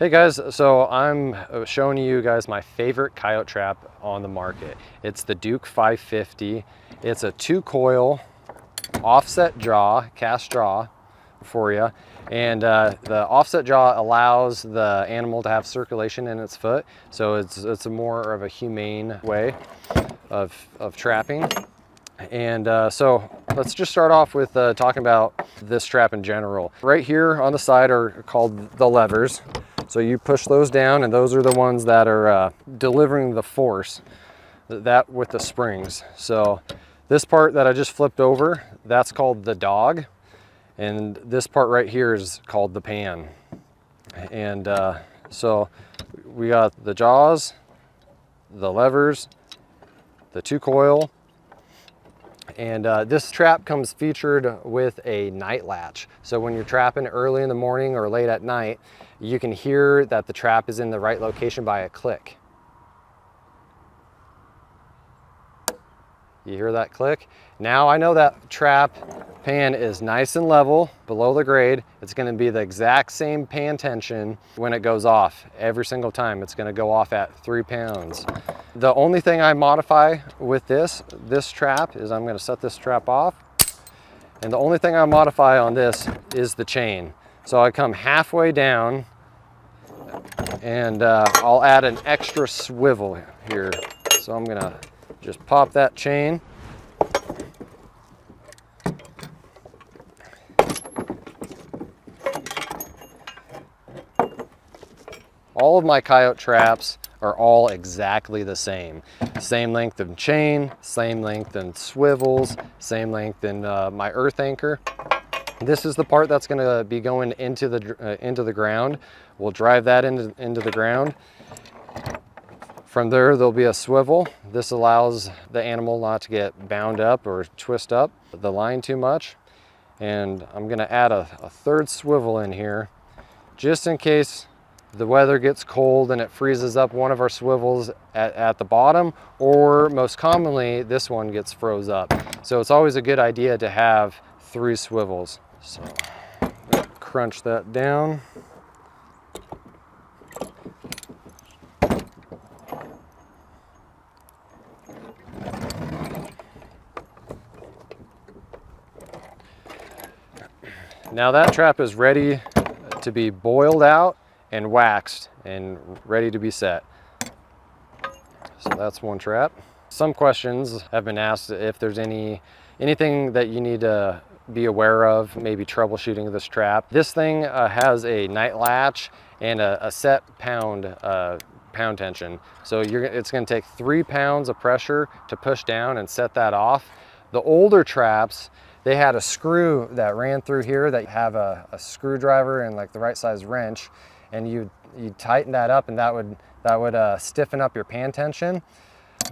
Hey guys, so I'm showing you guys my favorite coyote trap on the market. It's the Duke 550. It's a 2-coil offset jaw, cast jaw for you. And the offset jaw allows the animal to have circulation in its foot. So it's a more of a humane way of trapping. And so let's just start off with talking about this trap in general. Right here on the side are called the levers. So you push those down, and those are the ones that are delivering the force, that with the springs. So this part that I just flipped over, that's called the dog. And this part right here is called the pan. And so we got the jaws, the levers, the 2-coil, and this trap comes featured with a night latch. So when you're trapping early in the morning or late at night, you can hear that the trap is in the right location by a click. You hear that click? Now I know that trap pan is nice and level below the grade. It's going to be the exact same pan tension when it goes off. Every single time it's going to go off at 3 pounds. The only thing I modify with this trap is I'm going to set this trap off. And the only thing I modify on this is the chain. So I come halfway down and I'll add an extra swivel here. So I'm going to just pop that chain. All of my coyote traps are all exactly the same. Same length of chain, same length in swivels, same length in my earth anchor. This is the part that's going to be going into the ground. We'll drive that into the ground. From there, there'll be a swivel. This allows the animal not to get bound up or twist up the line too much. And I'm gonna add a third swivel in here, just in case the weather gets cold and it freezes up one of our swivels at the bottom, or most commonly, this one gets froze up. So it's always a good idea to have 3 swivels. So crunch that down. Now that trap is ready to be boiled out and waxed and ready to be set. So that's one trap. Some questions have been asked if there's anything that you need to be aware of, maybe troubleshooting this trap. This thing has a night latch and a set pound tension. So it's going to take 3 pounds of pressure to push down and set that off. The older traps, they had a screw that ran through here that have a screwdriver and like the right size wrench, and you tighten that up, and that would stiffen up your pan tension.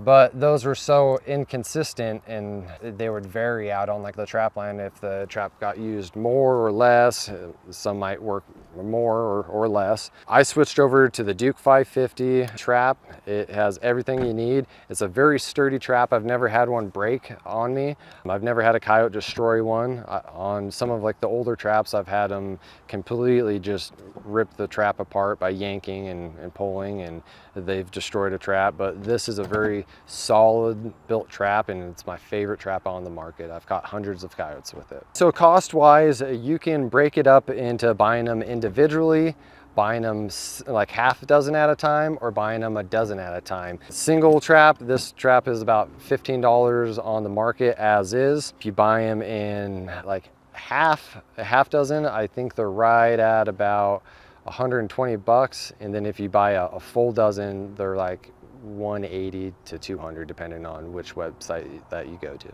But those were so inconsistent, and they would vary out on like the trap line if the trap got used more or less. Some might work more or less. I switched over to the Duke 550 trap. It has everything you need. It's a very sturdy trap. I've never had one break on me. I've never had a coyote destroy one. On some of like the older traps, I've had them completely just rip the trap apart by yanking and pulling, and they've destroyed a trap. But this is a very solid built trap, and it's my favorite trap on the market. I've caught hundreds of coyotes with it. So cost wise, you can break it up into buying them individually, buying them like half a dozen at a time, or buying them a dozen at a time. Single trap, this trap is about $15 on the market as is. If you buy them in like a half dozen, I think they're right at about 120 bucks. And then if you buy a full dozen, they're like 180 to 200 depending on which website that you go to.